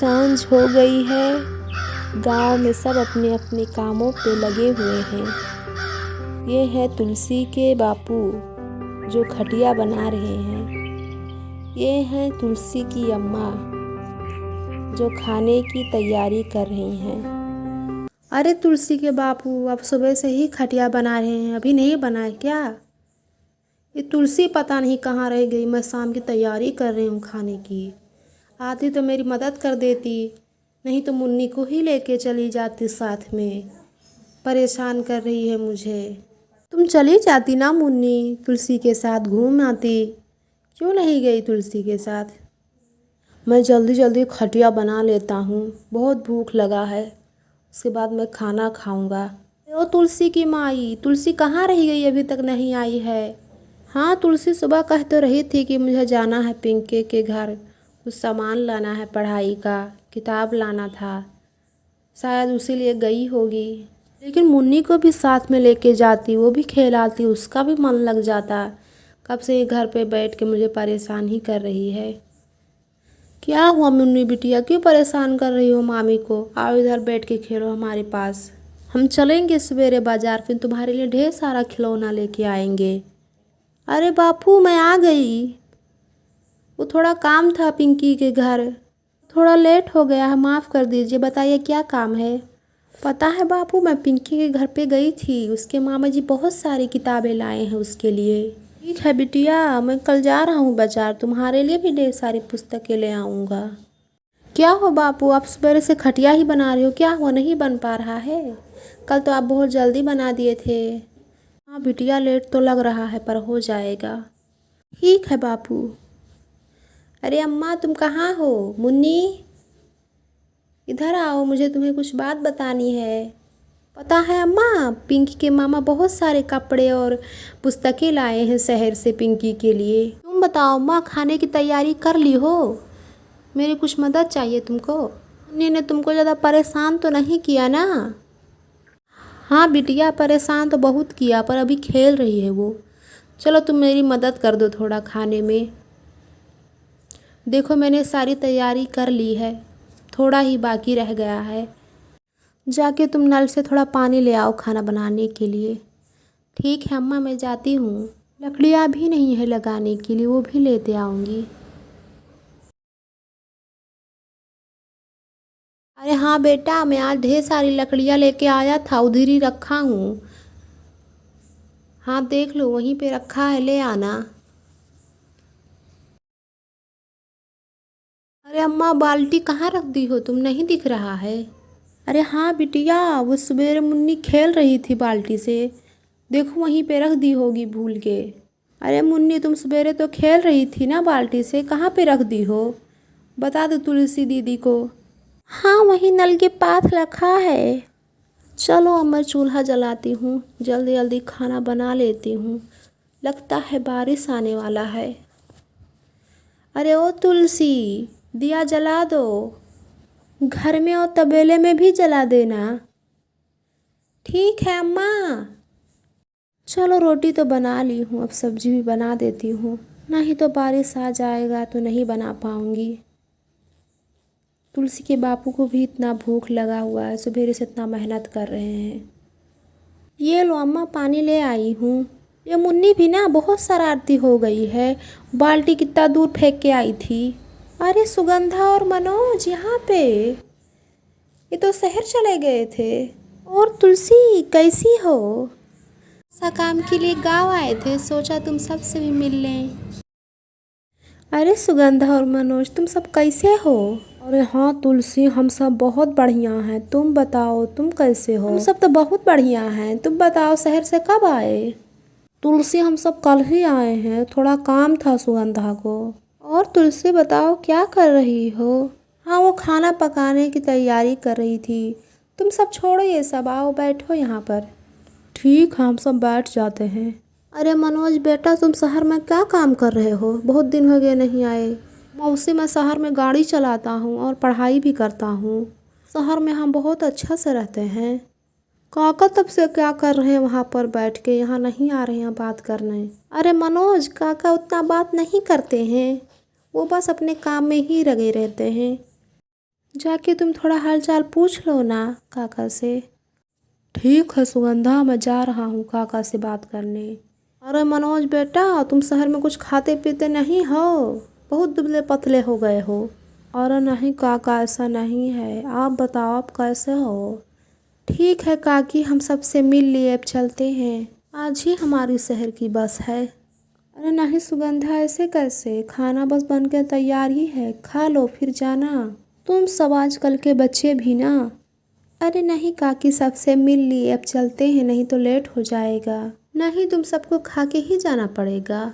सांझ हो गई है। गांव में सब अपने अपने कामों पे लगे हुए हैं। ये है तुलसी के बापू जो खटिया बना रहे हैं। ये हैं तुलसी की अम्मा जो खाने की तैयारी कर रही हैं। अरे तुलसी के बापू, आप सुबह से ही खटिया बना रहे हैं, अभी नहीं बनाए क्या? ये तुलसी पता नहीं कहाँ रह गई। मैं शाम की तैयारी कर रही हूँ खाने की। आती तो मेरी मदद कर देती, नहीं तो मुन्नी को ही लेके चली जाती साथ में। परेशान कर रही है मुझे। तुम चली जाती ना मुन्नी, तुलसी के साथ घूम आती। क्यों नहीं गई तुलसी के साथ? मैं जल्दी जल्दी खटिया बना लेता हूँ, बहुत भूख लगा है। उसके बाद मैं खाना खाऊंगा। ओ तुलसी की माई, तुलसी कहाँ रह गई? अभी तक नहीं आई है। हाँ तुलसी सुबह कह तो रही थी कि मुझे जाना है पिंके के घर, कुछ सामान लाना है, पढ़ाई का किताब लाना था। शायद उसी लिए गई होगी। लेकिन मुन्नी को भी साथ में लेके जाती, वो भी खेलाती, उसका भी मन लग जाता। कब से ये घर पे बैठ के मुझे परेशान ही कर रही है। क्या हुआ मुन्नी बिटिया, क्यों परेशान कर रही हो मामी को? आओ इधर बैठ के खेलो हमारे पास। हम चलेंगे सवेरे बाजार, फिर तुम्हारे लिए ढेर सारा खिलौना लेके आएंगे। अरे बापू मैं आ गई। वो थोड़ा काम था पिंकी के घर, थोड़ा लेट हो गया है, माफ़ कर दीजिए। बताइए क्या काम है? पता है बापू, मैं पिंकी के घर पे गई थी, उसके मामा जी बहुत सारी किताबें लाए हैं उसके लिए। ठीक है बिटिया, मैं कल जा रहा हूँ बाजार, तुम्हारे लिए भी ढेर सारी पुस्तकें ले आऊँगा। क्या हो बापू, आप सवेरे से खटिया ही बना रहे हो? क्या हुआ, नहीं बन पा रहा है? कल तो आप बहुत जल्दी बना दिए थे। हाँ बिटिया, लेट तो लग रहा है पर हो जाएगा। ठीक है बापू। अरे अम्मा तुम कहाँ हो? मुन्नी इधर आओ, मुझे तुम्हें कुछ बात बतानी है। पता है अम्मा, पिंकी के मामा बहुत सारे कपड़े और पुस्तकें लाए हैं शहर से पिंकी के लिए। तुम बताओ अम्मा, खाने की तैयारी कर ली हो? मेरी कुछ मदद चाहिए तुमको। मुन्नी ने तुमको ज़्यादा परेशान तो नहीं किया ना? हाँ बिटिया, परेशान तो बहुत किया, पर अभी खेल रही है वो। चलो तुम मेरी मदद कर दो थोड़ा खाने में। देखो मैंने सारी तैयारी कर ली है, थोड़ा ही बाकी रह गया है। जाके तुम नल से थोड़ा पानी ले आओ खाना बनाने के लिए। ठीक है अम्मा, मैं जाती हूँ। लकड़ियाँ भी नहीं है लगाने के लिए, वो भी लेते आऊँगी। अरे हाँ बेटा, मैं आज ढेर सारी लकड़ियाँ लेके आया था, उधर ही रखा हूँ। हाँ देख लो, वहीं पे रखा है, ले आना। अरे अम्मा, बाल्टी कहाँ रख दी हो तुम, नहीं दिख रहा है। अरे हाँ बिटिया, वो सवेरे मुन्नी खेल रही थी बाल्टी से, देखो वहीं पे रख दी होगी भूल के। अरे मुन्नी, तुम सवेरे तो खेल रही थी ना बाल्टी से, कहाँ पे रख दी हो? बता दो तुलसी दीदी को। हाँ वहीं नल के पास रखा है। चलो अब मैं चूल्हा जलाती हूँ, जल्दी जल्दी खाना बना लेती हूँ। लगता है बारिश आने वाला है। अरे ओ तुलसी, दिया जला दो। घर में और तबेले में भी जला देना। ठीक है अम्मा। चलो रोटी तो बना ली हूँ, अब सब्जी भी बना देती हूँ, नहीं तो बारिश आ जाएगा तो नहीं बना पाऊँगी। तुलसी के बापू को भी इतना भूख लगा हुआ है, सवेरे से इतना मेहनत कर रहे हैं। ये लो अम्मा, पानी ले आई हूँ। ये मुन्नी भी ना बहुत शरारती हो गई है, बाल्टी कितना दूर फेंक के आई थी। अरे सुगंधा और मनोज यहाँ पे, ये तो शहर चले गए थे। और तुलसी कैसी हो? सा काम के लिए गांव आए थे, सोचा तुम सबसे भी मिल लें। अरे सुगंधा और मनोज, तुम सब कैसे हो? अरे हाँ तुलसी, हम सब बहुत बढ़िया हैं, तुम बताओ तुम कैसे हो? हम सब तो बहुत बढ़िया हैं, तुम बताओ शहर से कब आए? तुलसी हम सब कल ही आए हैं, थोड़ा काम था सुगंधा को। और तुलसी बताओ क्या कर रही हो? हाँ वो खाना पकाने की तैयारी कर रही थी। तुम सब छोड़ो ये सब, आओ बैठो यहाँ पर। ठीक है, हम सब बैठ जाते हैं। अरे मनोज बेटा, तुम शहर में क्या काम कर रहे हो? बहुत दिन हो गए नहीं आए। मौसी, मैं शहर में गाड़ी चलाता हूँ और पढ़ाई भी करता हूँ। शहर में हम बहुत अच्छा से रहते हैं। काका तब से क्या कर रहे हैं वहाँ पर बैठ के, यहाँ नहीं आ रहे हैं बात करने? अरे मनोज, काका उतना बात नहीं करते हैं, वो बस अपने काम में ही लगे रहते हैं। जाके तुम थोड़ा हालचाल पूछ लो ना काका से। ठीक है सुगंधा, मैं जा रहा हूँ काका से बात करने। अरे मनोज बेटा, तुम शहर में कुछ खाते पीते नहीं हो, बहुत दुबले पतले हो गए हो। अरे नहीं काका, ऐसा नहीं है, आप बताओ आप कैसे हो। ठीक है काकी, हम सबसे मिल लिए, अब चलते हैं, आज ही हमारी शहर की बस है। अरे नहीं सुगंधा, ऐसे कैसे, खाना बस बन के तैयार ही है, खा लो फिर जाना। तुम सब आजकल के बच्चे भी ना। अरे नहीं काकी, सबसे मिल लिए, अब चलते हैं, नहीं तो लेट हो जाएगा। नहीं, तुम सबको खा के ही जाना पड़ेगा।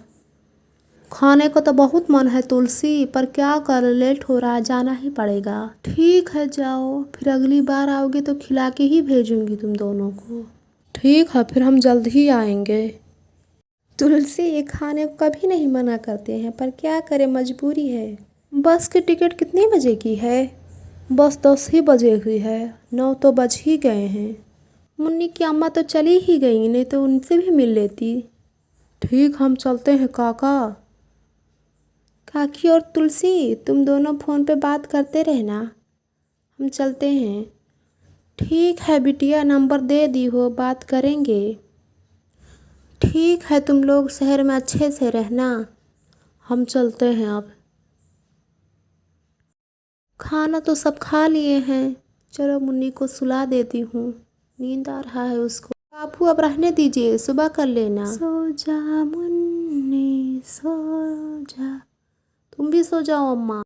खाने को तो बहुत मन है तुलसी, पर क्या कर, लेट हो रहा है, जाना ही पड़ेगा। ठीक है जाओ, फिर अगली बार आओगे तो खिला के ही भेजूंगी तुम दोनों को। ठीक है, फिर हम जल्द ही आएंगे। तुलसी, ये खाने को कभी नहीं मना करते हैं, पर क्या करें, मजबूरी है। बस की टिकट कितने बजे की है? बस 10 ही बजे हुई है, 9 तो बज ही गए हैं। मुन्नी की अम्मा तो चली ही गई, नहीं तो उनसे भी मिल लेती। ठीक, हम चलते हैं काका। काकी और तुलसी, तुम दोनों फ़ोन पे बात करते रहना, हम चलते हैं। ठीक है बिटिया, नंबर दे दी हो, बात करेंगे। ठीक है, तुम लोग शहर में अच्छे से रहना, हम चलते हैं अब। खाना तो सब खा लिए हैं, चलो मुन्नी को सुला देती हूँ, नींद आ रहा है उसको। बापू अब रहने दीजिए, सुबह कर लेना। सो जा मुन्नी सो जा। तुम भी सो जाओ अम्मा।